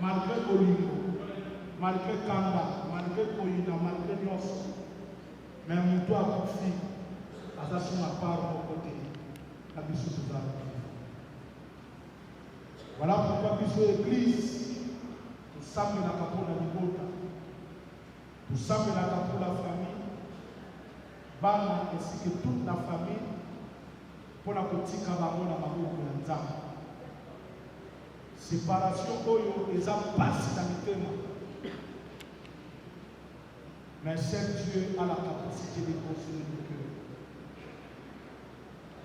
malgré Olingo, malgré Kanda, malgré Koina, malgré Nos, mais mon toit a confié à sa son part au côté. La mission de ça. Voilà pourquoi Biso Église, nous sommes là pour la Libota, nous sommes là pour la famille, Bana ainsi que toute la famille, pour la petite camarade à Marou de Nzam. Séparation, Oyo, ils ont passé dans le thème. Mais seul Dieu a la capacité de construire le cœur.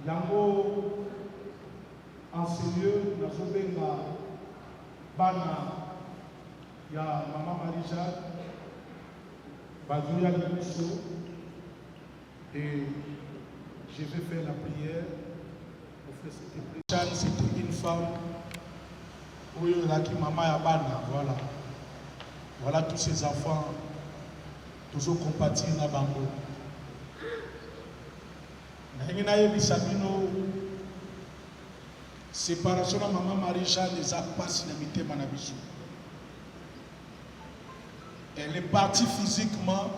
Yango, enseigneur, Nazobenga, Bana, ya Maman Marie-Jacques, Bazouya Limusso, et je vais faire la prière pour faire cette prière. C'était une femme, oui, qui Maman Yabana, voilà. Voilà tous ces enfants, toujours compatis na bango. Na Bisabino, séparation de Maman Marie-Jeanne les a passés dans le thème de Bisou. Elle est partie physiquement,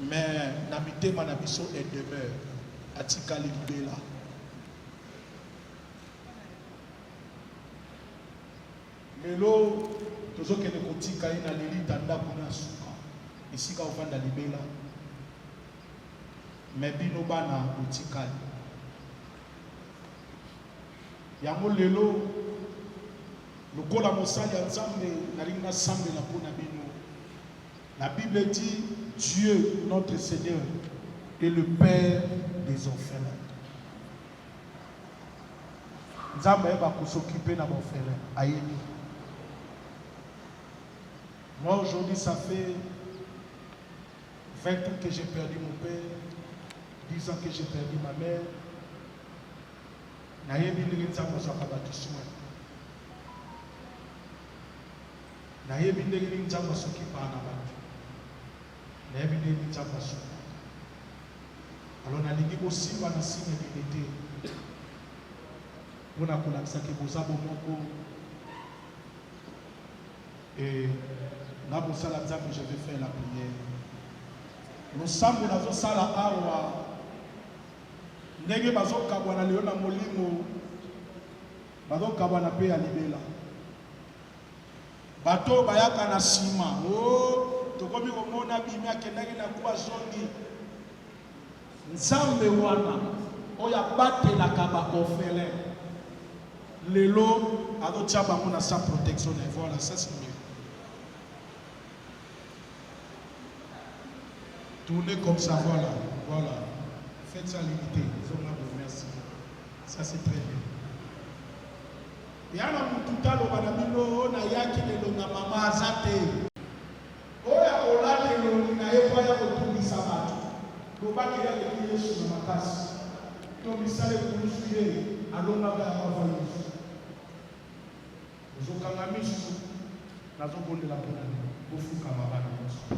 mais dans le thème de Bisou, elle demeure. Atika Libela. Lelo, toujours que les côtés qui na lili tanda kuna suka. Ici quand on va dans Libela. Mais bino bana utikali. Yango lelo lokola mosali ya Nzambe nalinga sambe na pona bino. La Bible dit Dieu notre Seigneur est le Père des orphelins. Nzambe va s'occuper de l'orphelin. Aïe. Moi aujourd'hui ça fait 20 ans que j'ai perdu mon père, 10 ans que j'ai perdu ma mère. Nayebi ndenge Nzambe azwaka bato soin. Nayebi ndenge Nzambe asokipa na bato. Nayebi ndenge Nzambe asokipa. Alors nalingi kosimba na signe d'unité. Mpona kolakisa ke boza bomoko. Et na bosala Nzambe, je vais faire la prière. Losambo nazosala awa ndenge bazokabwa na leo na molimo bazokabwa na pe ya libela bato bayaka na nsima o tokomi komona bimi akendaki na kuba zongi Nzambe wana oyo abatelaka baorphelin lelo azotia bango na sa protection. Voilà, ça c'est mieux. Tournez comme ça, voilà, voilà. Faites ça limité. Merci. Ça c'est très bien. Yana mututa lo banamino na yaki lelo na mama azate. Oya olale lo na yepa ya kutungisa batu. Lo baki ya ke Yesu na makasi. To misale kunusuye alonga ba mavayo. Uzokanga misu nazo bondela pona. Kufuka mabana Yesu.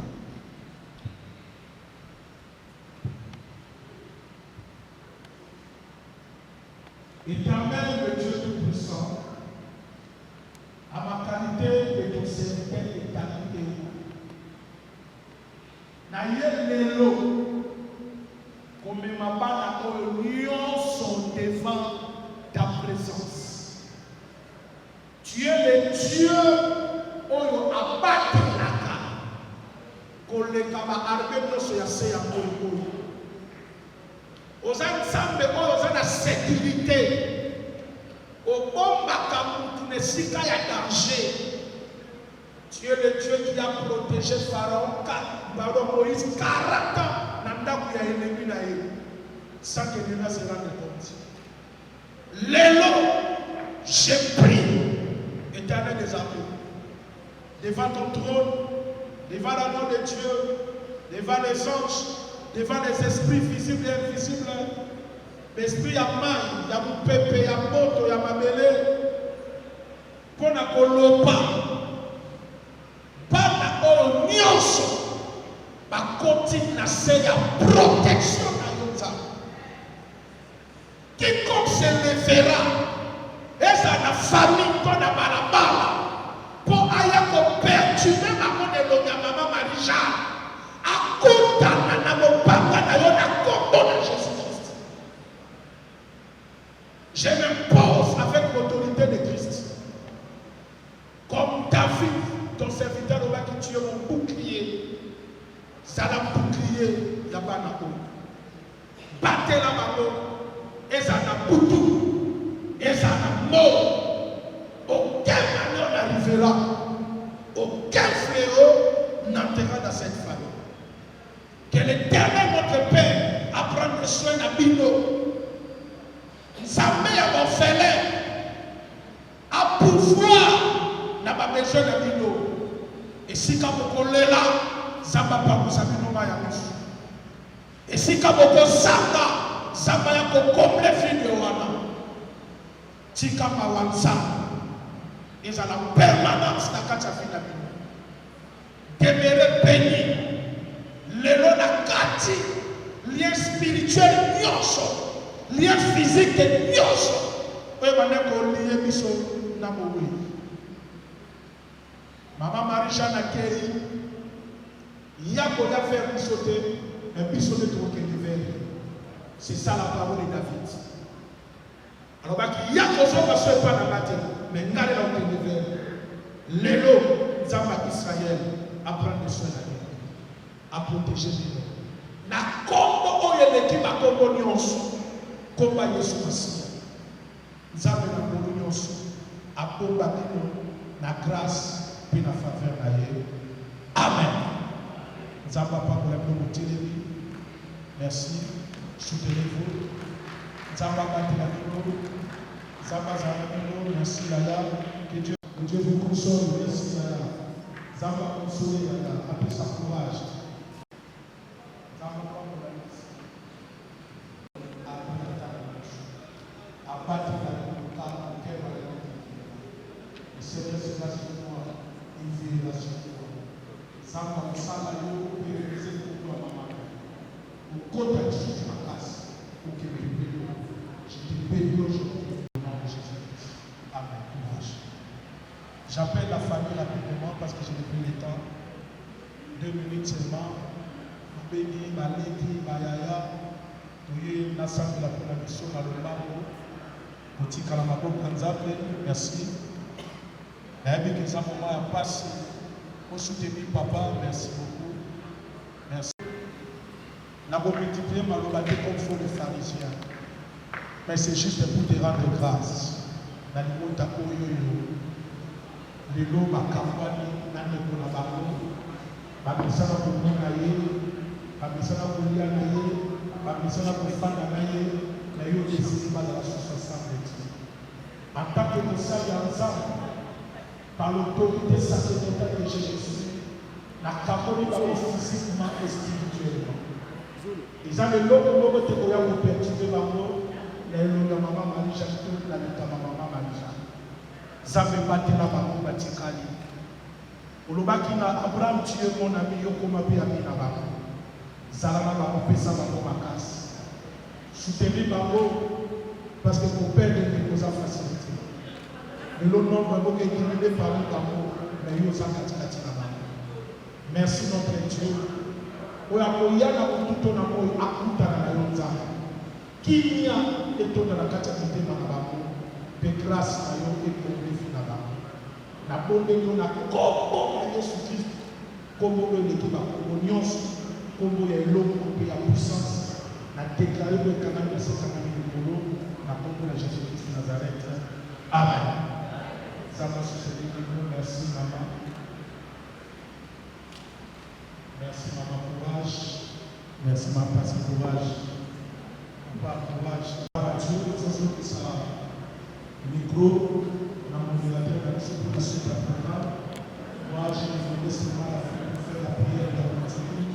Éternel de Dieu Tout-Puissant, à ma qualité de ton serviteur éternité, naïe lelo, comme ma bana union sont devant ta présence. Tu es le Dieu oyo abate laka, koleka ba arbe nyonso ya se ya ngolo. Oza Nzambe oyo oza na sécurité obombaka mutu na esika ya danger. Tu es le Dieu qui a protégé Pharaon, Moïse 40 ans na ndako ya ennemi na ye sans que Dieu ne se rende compte. Lelo, je prie, Éternel des amours, devant ton trône, devant la main de Dieu, devant les anges, devant les esprits visibles et invisibles, l'esprit ya mai, ya mupepe, ya moto, ya mabele, pour na kolopa, bana oyo nyonso, bakoti na se ya protection na yonza. Quiconque se lèvera, et ça na famille, pour na balabala, pour aïe tu es mon bouclier. Zala bouclier, yabana ko. Battez la bango, et ça n'a boutou, et ça n'a mort. Aucun malheur n'arrivera, aucun fléau n'entrera dans cette famille. Que l'Éternel, notre Père, apprenne soin d'Abino. Sa mère a orphelin, à pouvoir dans ma maison d'Abino. Et si quand vous collez là, ça va pas vous abino mayamus. Et si quand vous sanga, ça va y comme les filles de Wana. Tika mawansa. Ils ont la permanence dans la vie d'Abino. Demeurer béni. Lelo na kati, lien spirituel nyonso, lien physique nyonso. Oye baneko lié biso na moui. Maman Marie-Jeanne Akei, yako ya faire bisoté, mais bisoté trop qu'elle devait. C'est ça la parole de David. Alors baki yako so ba so pas na matin, mais ngale la qu'elle devait. Lelo Zamba Israël apprendre soin de à protéger les gens. Na kombo oye l'équipe à kombo nyonso. Komba Yesu Masiya. Nzambe na kombo nyonso. A komba bino na grâce puis na faveur na ye. Amen. Nzambe pa pour la promotion. Merci. Soutenez-vous. Nzambe ba tela bino. Nzambe za bino. Merci Lala. Que Dieu vous console. Merci Lala. Nzambe console Lala. Après sa courage. J'appelle la famille rapidement parce que je n'ai plus le temps. 2 minutes seulement. Béni, Maleki, Bayaya, Touye, Nassam de la Mission, Malomabo, Petit Kalamabo, Kanzaple, merci. Naïbi que ça moment a passé. Au soutenu, papa, merci beaucoup. Merci. N'a pas multiplié Malobate comme font les pharisiens. Mais c'est juste pour te rendre grâce. Dans le monde d'Akoyoyo, les lots, ma campagne, n'a pas de ballon, ma misana pour nous naïe. Bamisana kulia na ye, bamisana kufanya na ye, na hiyo décide pas de la société. En tant que message ensemble, par l'autorité sacerdotale de Jésus, na kamoni ba physiquement et spirituellement. Ils ont le logo de koya ko perturber bango, na lo maman Marie-Jeanne tout la lita maman Marie-Jeanne. Zambe batela bango batikali. Olobaki na Abraham tu es mon ami yoko mabi amina bango. Salama va couper ça dans ma casse. Soutenez Babo parce que mon père ne nous a facilité. Et l'autre nom va vous équilibrer par le Babo, mais il y a un merci notre Dieu. Oyakoyana tout ton amour akuta na yonza. Qui y a et ton la catacité na Babo, de grâce à yo et pour les filles na Babo. Na bonne yo na kombo na Yesu Christ. Kombo le l'équipe à nyonso. Comme il y a l'homme qui a puissance, a déclaré le canal de ce canal de Polo, la pompe de Jésus-Christ de Nazareth. Amen. Ça va succéder de nous. Merci, maman. Merci, maman, courage. Merci, maman, parce que courage. Papa, courage. Dieu, c'est que ça. Micro, on a mon modérateur, on a pour la suite à programme. Moi, j'ai demandé seulement la fin pour faire la prière de la matinée.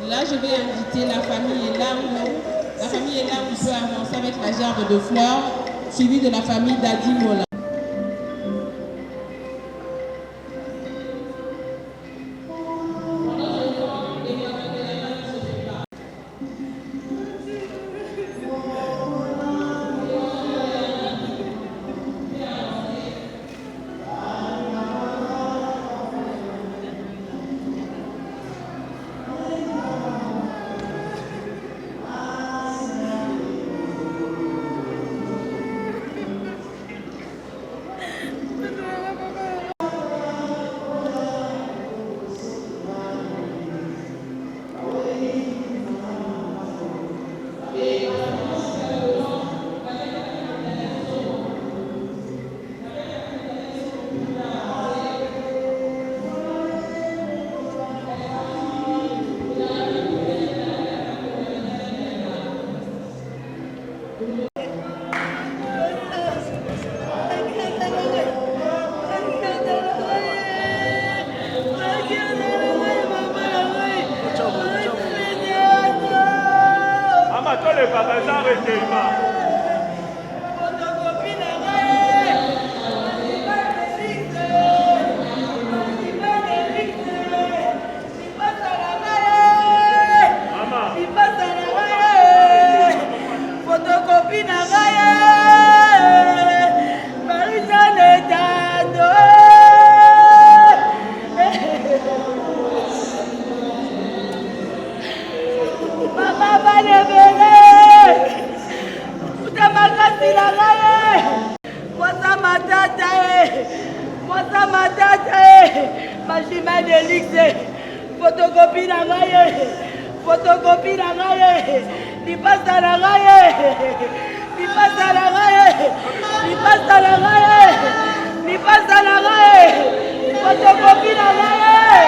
Là, je vais inviter la famille est là où on peut avancer avec la gerbe de fleurs, suivi de la famille d'Adi Mola. Magima Delix, photocopie na ngai, photocopie na ngai, lipasa na ngai, lipasa na ngai, lipasa na ngai, lipasa na ngai, photocopie na ngai.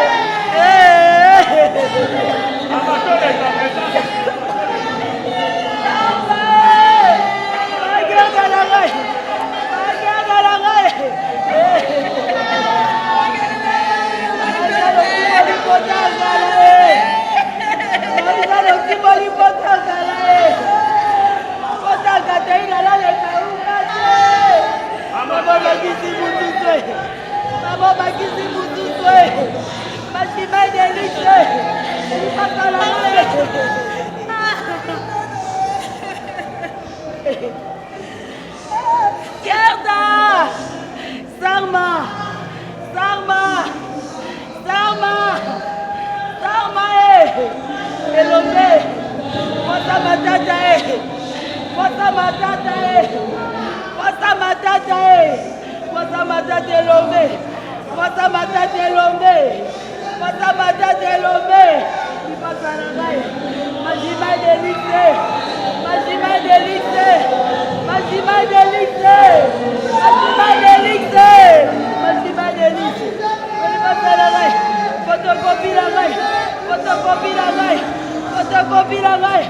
Gerda! Sarma! Sarma! Sarma! Sarma! Elombe! Pota matata! Pota matata! Pota matata! Pota matata elombe! Pota matata elombe! Pota matata elombe! Ipasa na ngai! Magima Delix! Magima Delix! Magima Delix! Magima Delix! Magima Delix! Ipasa na ngai! Photocopie na ngai! Photocopie na ngai! Photocopie na ngai!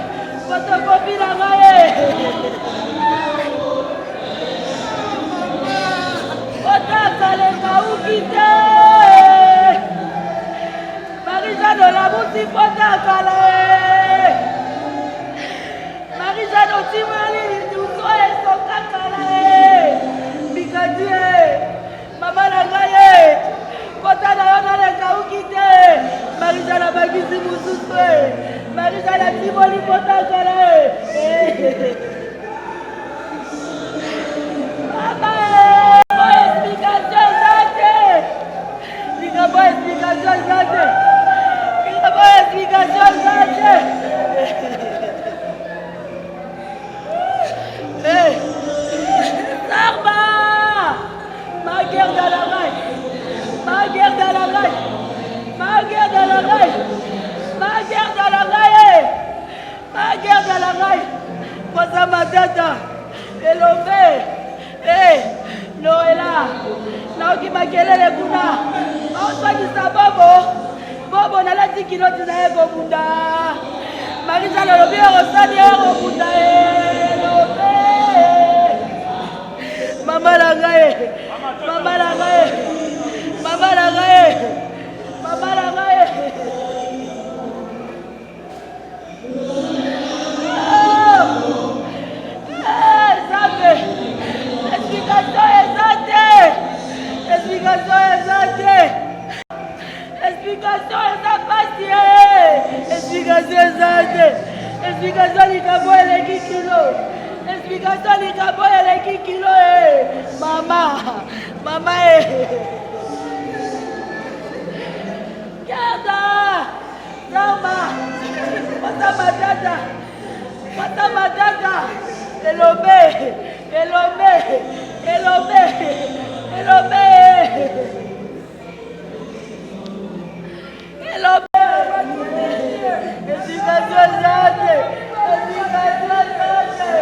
Photocopie na ngai! Otakale kauki te! Marisa de la Mouti Potakale! Marisa de Timali Duso et Sokakale! Mikadie! Mama Nagaye! Kota na yona le kauki te! Marisa la Bagisi Moussouswe! Marisa la Timoli Potakale! Mama! Explication zate! Nikabo explication zate! Nikabo explication zate! Sarma! Ma guerre dans la raille! Ma guerre dans la raille! Ma guerre dans la raille! Ma guerre dans la raille! Ma guerre dans la raille! Posa matata! Elombe! Noela! Naoki makelele kuna! Aoswakisa Bobo nalati kiloti na ye kobunda! Marisa lolobi orosani ye kobunda Elombe! Mama na ngai! Mama na ngai! Mama na ngai! Mama na ngai! Zambe! Explication exacte! Explication exacte! Explication exacte! Explication exacte! Explication likabo eleki kilo! Explication likabo eleki kilo! Mama! Mama! Gerda! Zama! Pota matata! Pota matata! Elombe! Elombe! Elombe! Elombe! Elombe! Explication zate! Explication zate!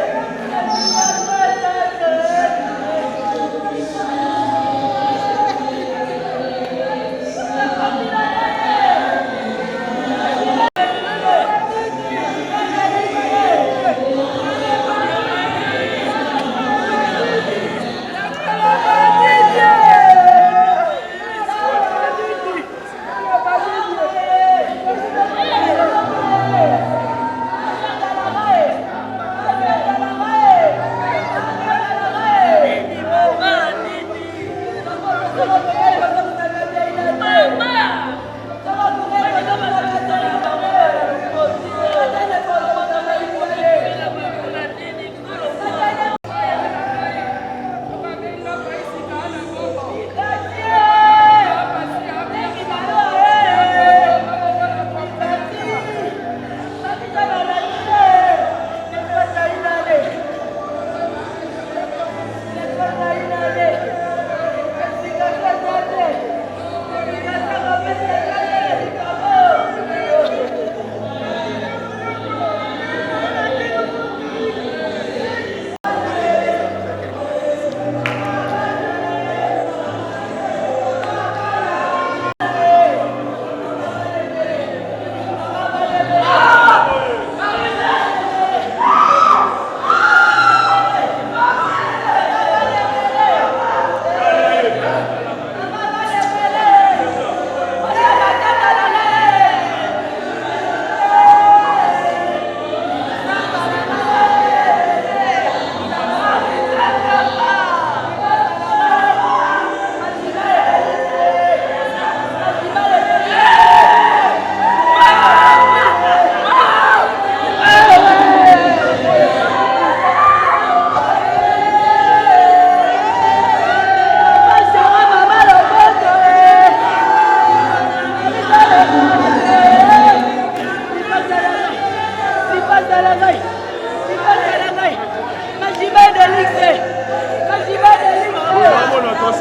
Thank you.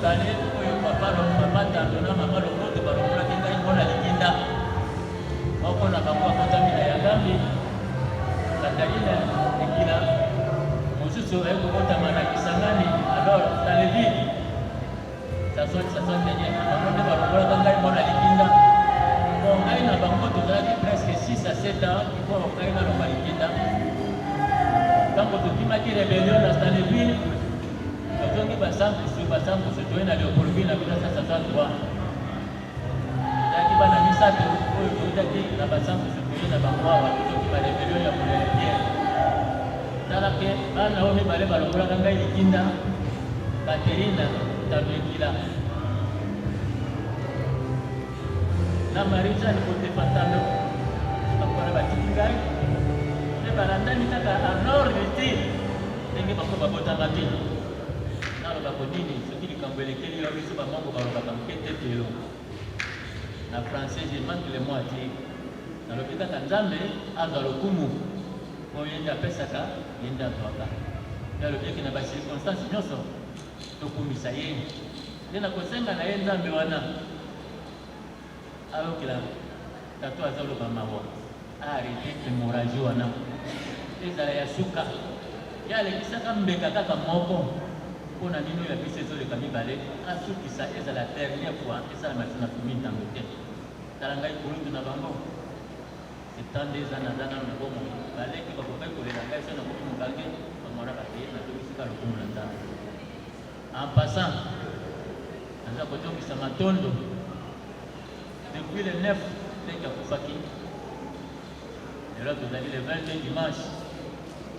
mibale oyo papa Tando na mama Lokoto balongolaki ngai mpona likinda moko na bango akotami na Yangambi Katarina Ekila mosusu ekokotama na Kisangani. Alors dans les villes ça sonne bango nde balongolaka ngai mpona likinda. Bon ngai na bango tozalaki presque 6 à 7 ans mpo ngai naloba likinda. Ntango tokimaki rébellion na Stanleyville tozongi basambusu toye na Léopoldville na 1963 ezalaki bana misato oyo toyutaki na basambusu toye na bango awa tozongi barébellion ya moleleliere. tala mpe bana oyo mibale balongolaka ngai likinda Katerina Tabekila na Marie-Jeanne Kotefatalo bakona batiki ngai mpe balandani kaka anor ete ndenge bango babotanga te nalobako nini soki likambo elekeli yo biso bamongo balobaka nkete telo na français je manque le mot ati nalobi kaka nzambe azwa lokumu oyo ye nde apesaka ye nde azwaka nde alobi eke na bacirconstance nyonso tokumisa ye nde nakosenga na ye nzambe wana alokela tato azoloba mawa arete hémorragie wana ezala ya suka ye alekisaka mbeka kaka moko mpona nini oyo ya biso ezoleka mibale asukisa ezala dernière fois esalama tina fumi ntango te. Tala ngai kulundu na bango etande eza naza nano na bomo baleki bakokai kolela ngai so nakoki mobange bamona bate natokisika lokumu na nzambe. En passant naza kotokisa matondo depuis le 9 ndenge akufaki lelo tozali le 22 dimanche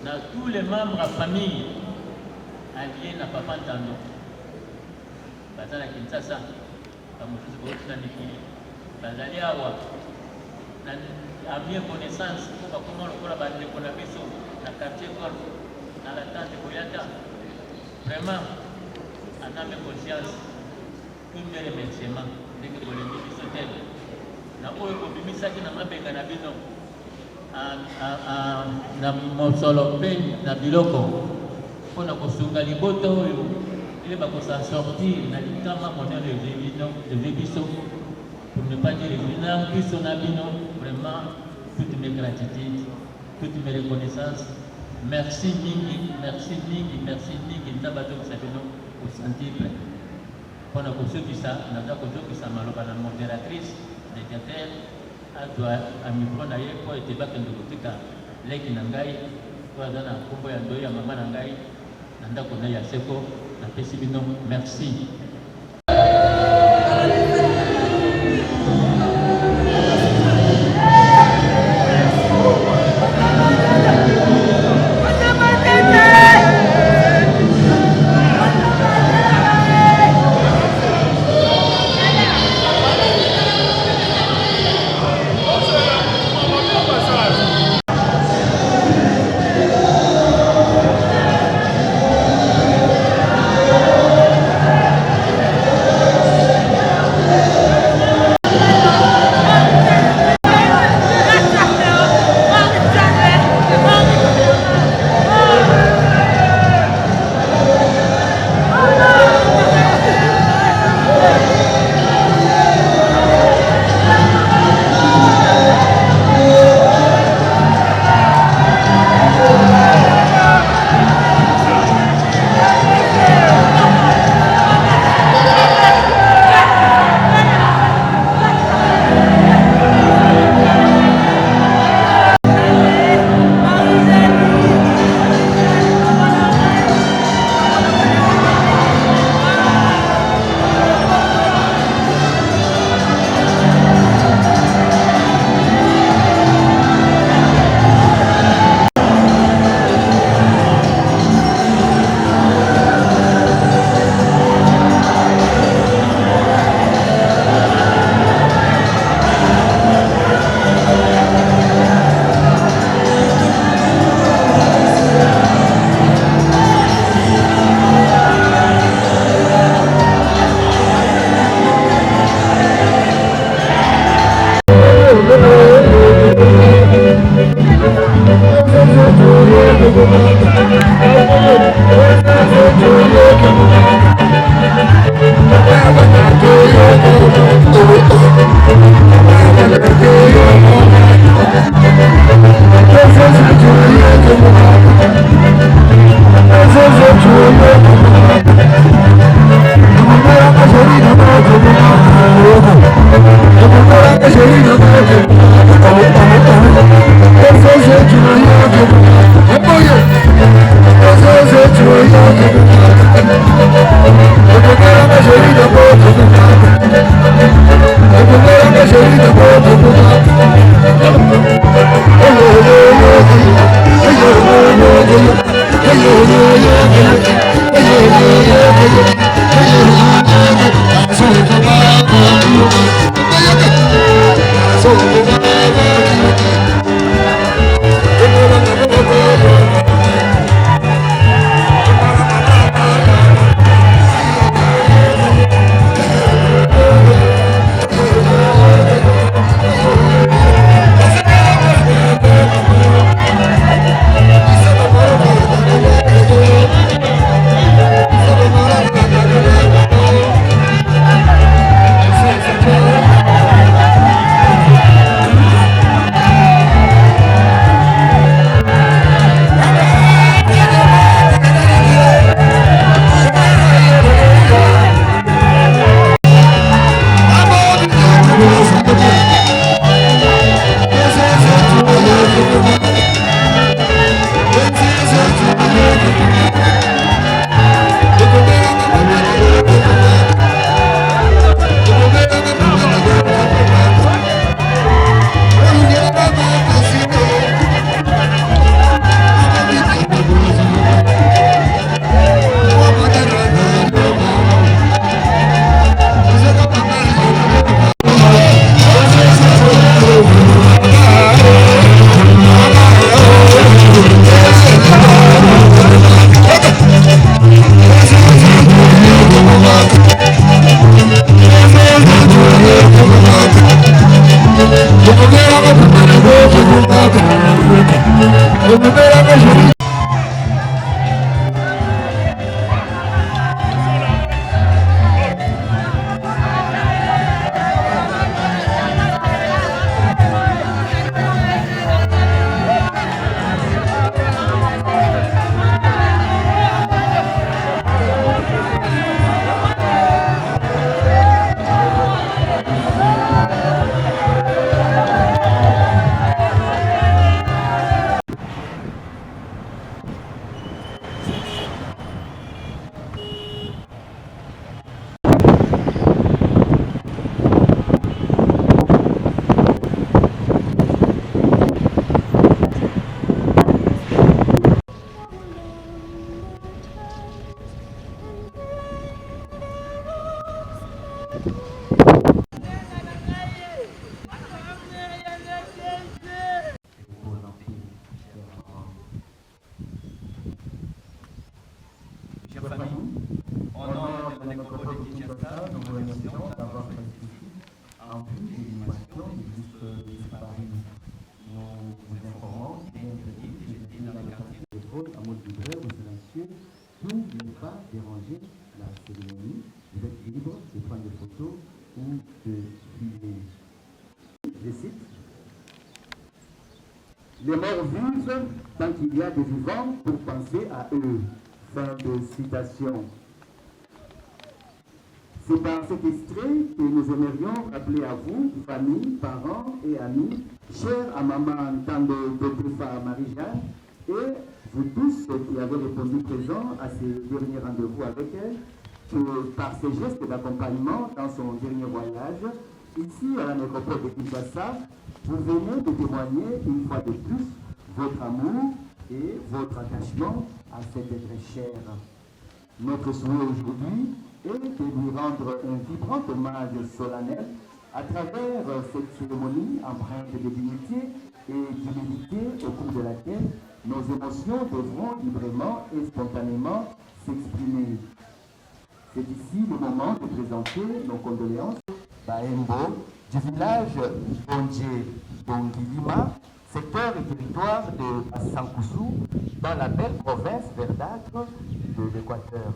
na tous les membres ya famille allié na papa Tando baza na Kinshasa bamosusu bauti na mikili bazali awa na amie connaissance mpo bakoma lokola bandeko na biso na quartier golf na la tante Koyata. Vraiment en âme et conscience tout mes remerciements ndenge bolembi biso te na oyo bobimisaki na mabeka na bino na mosolo mpe na biloko mpona kosunga libota oyo ele bakosansortir na likama monene eve biso pour ne pas dire evinang biso na bino. Vraiment toutes mes gratitudes, toutes mes reconnaissances. Merci mingi nzambe azokisa bino kosentir mpona kozokisa naza kozokisa maloba na modératrice médiateur azwa amikro na ye mpo ete bakende kotika leki na ngai oyo aza na nkombo ya ndoyi ya mama na ngai na ndako na ya seko. Napesi bino merci. Chers familles, au nom de la nécropole de Kinshasa, nous vous remercions d'avoir participé en vue de l'inhumation du illustre disparu. Nous vous informons qu'il y a une petite que j'étais dans le quartier de Paul, à mode libre ou silencieux, pour ne pas déranger la cérémonie. Vous êtes libre de prendre des photos ou de filmer. Je cite: les morts vivent tant qu'il y a des vivants pour penser à eux. Fin de citation. C'est par cet extrait que nous aimerions rappeler à vous, famille, parents et amis, chers à maman Tando Dodefa Marie-Jeanne, et vous tous qui avez répondu présents à ces derniers rendez-vous avec elle, que par ces gestes d'accompagnement dans son dernier voyage, ici à la nécropole de Kinshasa, vous venez de témoigner une fois de plus votre amour et votre attachement à cet être cher. Notre souhait aujourd'hui est de lui rendre un vibrant hommage solennel à travers cette cérémonie empreinte de dignité et d'humilité au cours de laquelle nos émotions devront librement et spontanément s'exprimer. C'est ici le moment de présenter nos condoléances Baembo du village Bondje Bongilima, secteur et territoire de Sankousou, dans la belle province verdâtre de l'Équateur.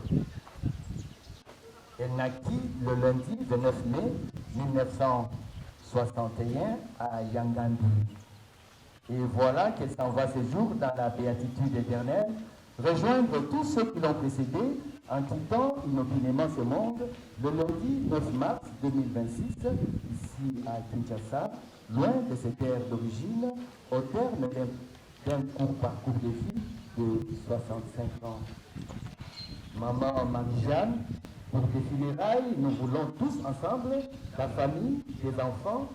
Elle naquit le lundi 29 mai 1961 à Yangandi. Et voilà qu'elle s'en va ce jour dans la béatitude éternelle, rejoindre tous ceux qui l'ont précédé en quittant inopinément ce monde le lundi 9 mars 2026, ici à Kinshasa, loin de ses terres d'origine, au terme d'un court parcours de vie de 65 ans. Maman Marie-Jeanne, pour tes funérailles, nous voulons tous ensemble, ta famille, tes enfants,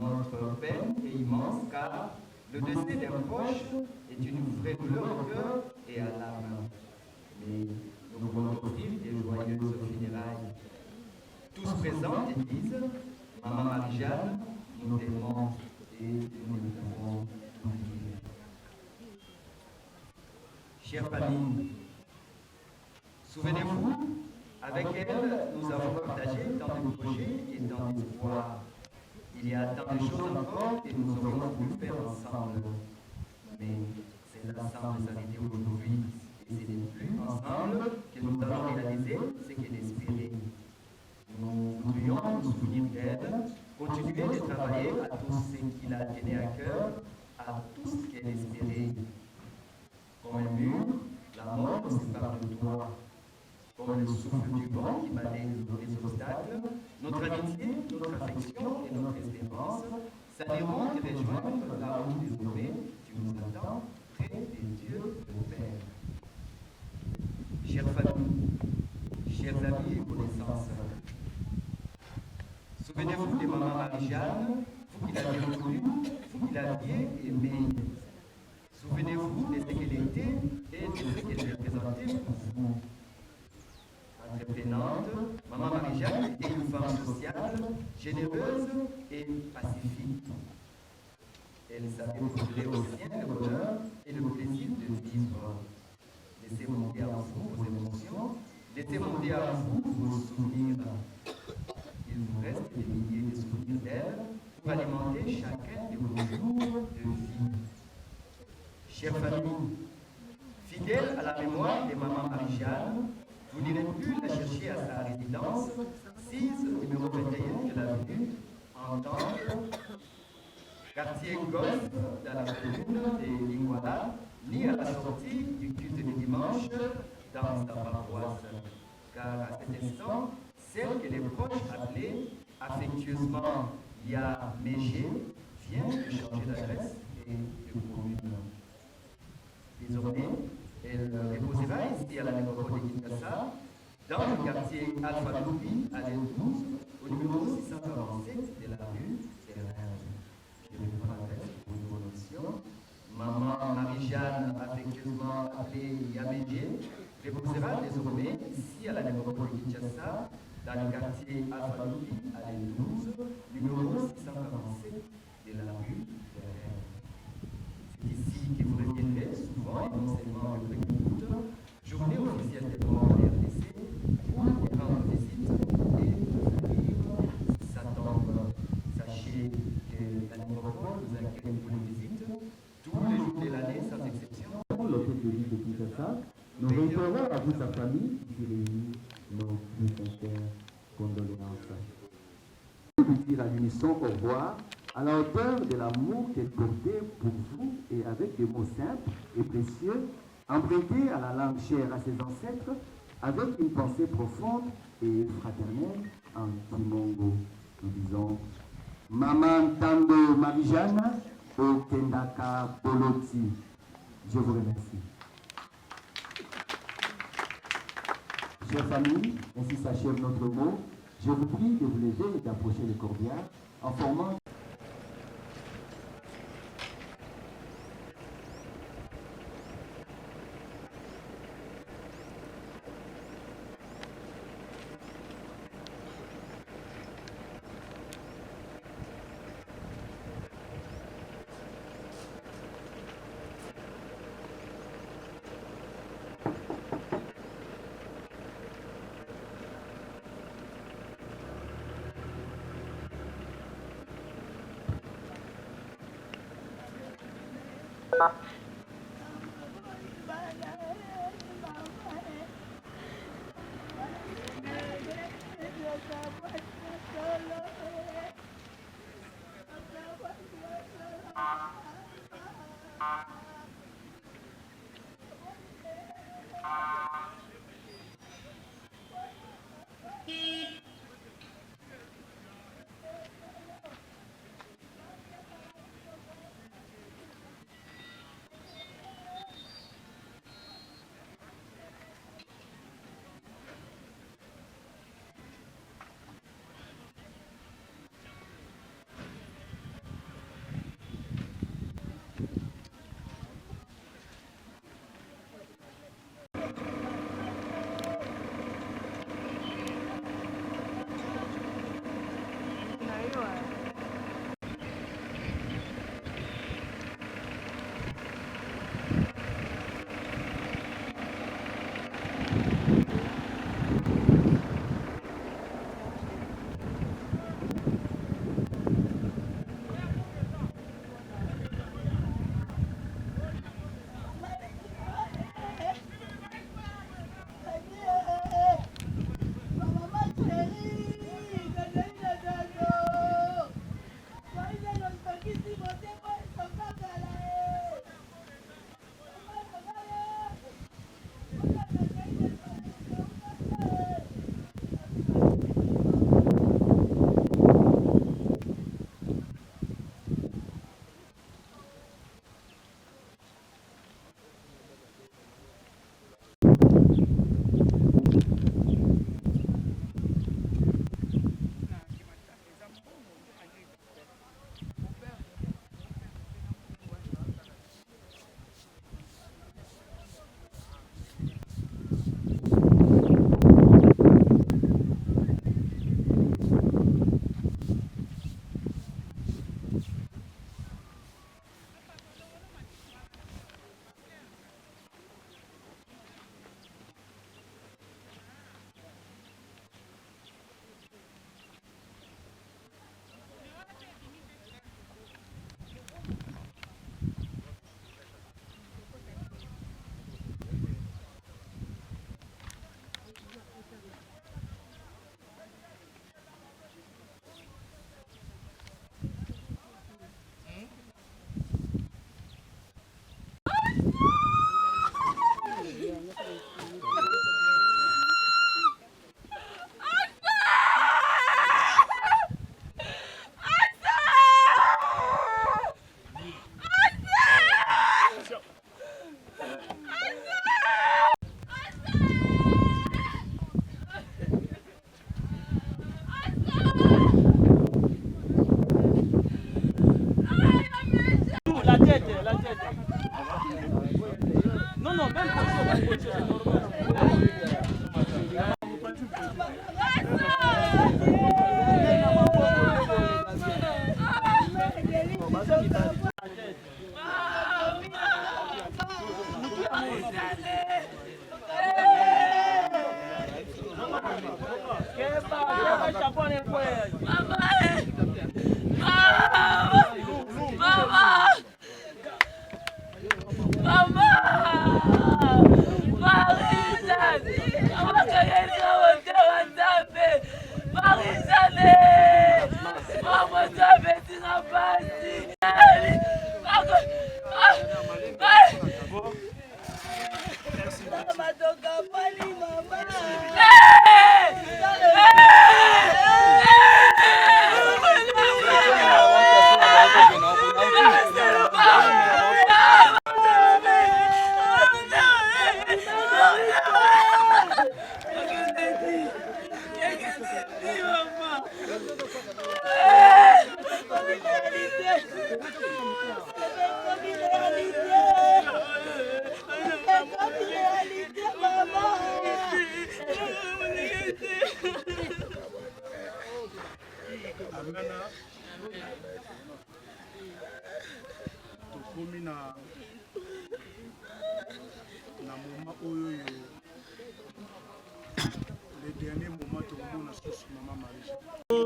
Notre peine est immense car le décès d'un proche est une vraie douleur au cœur et à l'âme. Mais nous voulons offrir des joyeuses funérailles. Tous présents et disent, Maman Marie-Jeanne, nous t'aimons et nous ne pouvons oublier. Chère famille, souvenez-vous, avec elle, nous avons partagé tant de projets et tant d'espoirs. Il y a tant de choses encore que nous aurions voulu faire ensemble. Mais c'est l'ensemble s'arrêter aujourd'hui. Et c'est plus ensemble que nous allons réaliser ce qu'elle espérait. Nous voudrions nous souvenir d'elle, continuer de travailler à tout ce qui la tenait à cœur, à tout ce qu'elle espérait. Comme un mur, la mort nous sépare de toi. Comme le souffle du vent qui balaye les obstacles, notre amitié, notre affection et notre espérance s'allieront te rejoindre là où désormais tu nous attends, près des dieux de Père. Chère famille, chers amis et connaissances, souvenez-vous de Maman Marie-Jeanne, vous qui l'aviez reconnue, vous qui l'aviez aimée. Souvenez-vous de ce qu'elle était et de ce qu'elle représentait pour vous. Entreprenante, Maman Marie-Jeanne était une femme sociale, généreuse et pacifique. Elle savait procurer aux siens le bonheur et le plaisir de vivre. Laissez monter en vous vos émotions, laissez monter en vous vos souvenirs. Il vous reste des milliers de souvenirs d'elle pour alimenter chacun de vos jours de vie. Chère famille, fidèle à la mémoire de Maman Marie-Jeanne, vous n'irez plus la chercher à sa résidence, 6 numéro 21 de l'avenue, en tant que quartier golf dans la commune de Lingwala, ni à la sortie du culte du dimanche dans sa paroisse. Car à cet instant, celle que les proches appelaient affectueusement Ya Mégé vient de changer d'adresse et de commune. Désormais, elle reposera ici à la nécropole de Kinshasa, dans le quartier Alpha Loubi, à l'Aile 12, au numéro 647 de la rue Serrage. Je vais prendre l'adresse pour une connexion. Maman Marie-Jeanne, affectueusement appelée Yamedje, vous sera désormais ici à la nécropole Kinshasa, dans le quartier Alpha-Louis, à l'L12, numéro 647 de la rue de Rennes. C'est ici que vous reviendrez souvent et non seulement le précoute, journée officiellement en RDC, pour rendre visite et venir s'attendre. Sachez que la nécropole nous accueille pour les visites tous les jours de l'année sans exception. Pour l'hôtel de ville de Kinshasa, nous réitérons à vous, sa famille, qui réunit nos plus sincères condoléances. Nous dire à l'unisson au revoir, à la hauteur de l'amour qu'elle portait pour vous et avec des mots simples et précieux, empruntés à la langue chère à ses ancêtres, avec une pensée profonde et fraternelle en Kimongo. Nous disons Maman Tando Marie-Jeanne au Kendaka Poloti. Je vous remercie. Chers familles, ainsi s'achève notre mot. Je vous prie de vous lever et d'approcher le cordial en formant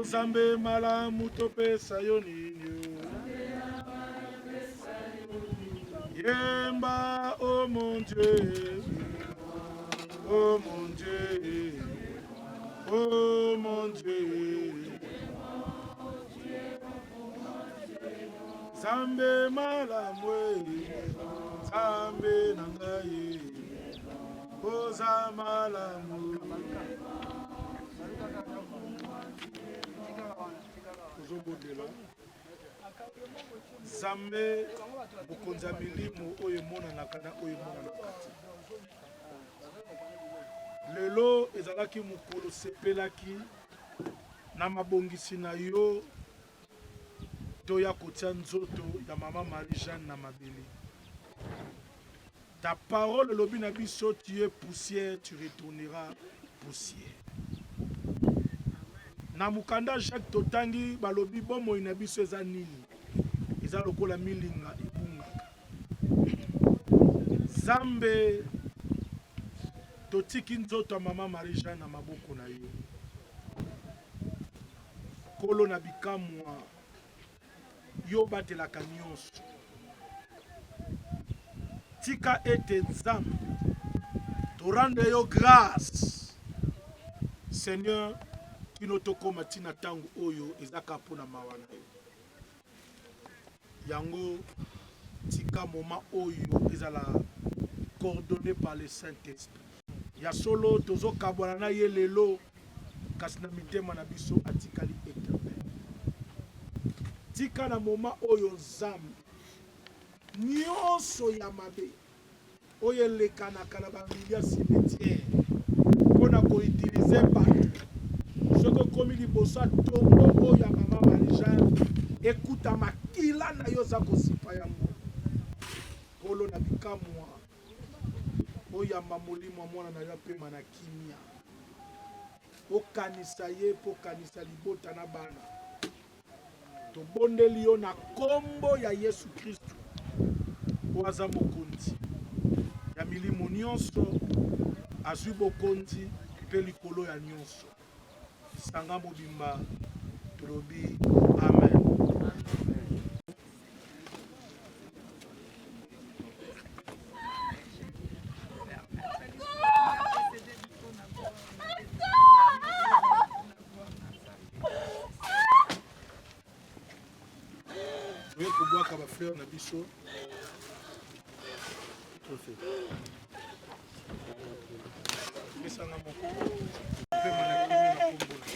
Zambe malamu topesa yo nini Yemba oh mon Dieu oh mon Dieu oh mon Dieu Zambe malamu Zambe nangaye oh zamalamu Zambe bokonza milimo oyo emonanaka na oyo emonanaka te. Lelo ezalaki mokolo sepelaki na mabongisi na yo toya kotia nzoto ya mama Marie-Jeanne na mabele. Ta parole lobi na biso tu es poussière, tu retourneras poussière. Na mukanda Jacques totangi balobi bomo ina biso eza nini eza lokola milinga ebungaka Zambe totiki nzoto ya mama Marie-Jeanne na maboko na yo kolo na bikamwa yo batelaka nyonso tika ete Nzambe torande yo grâce Seigneur kino tokoma tina tangu oyo ezaka pona mawana yango tika moma oyo ezala coordonné par le Saint-Esprit ya solo tozo kabwana na ye lelo kasi na mitema na biso atikali éternel tika na moma oyo Nzambe nyonso ya mabe oyo elekanaka na bamilia cimetière mpona koutilize bato soki komi liboso tongo oyo ya mama Marie-Jeanne ekuta makila na yo za kosipa yango kolo na bikamwa oyo yamba molimo ya mwana na yo apema na kimia okanisa ye mpo kanisa libota na bana tobondeli yo na kombo ya Yesu Kristo oyo aza mokonzi ya milimo nyonso azwi bokonzi mpe likolo ya nyonso sanga mobimba tolobi amen. Oye kobwaka bafleur na biso mesanga moko mpe manakimi na kombola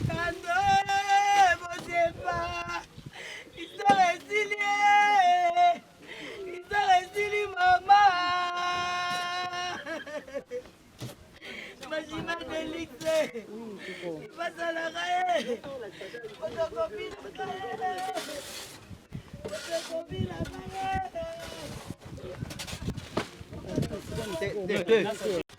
Kandole, mon départ, histoire exiliée, histoire exiliée, maman. Majima Delixé, passe à la raie, photocopie la raie, photocopie la raie.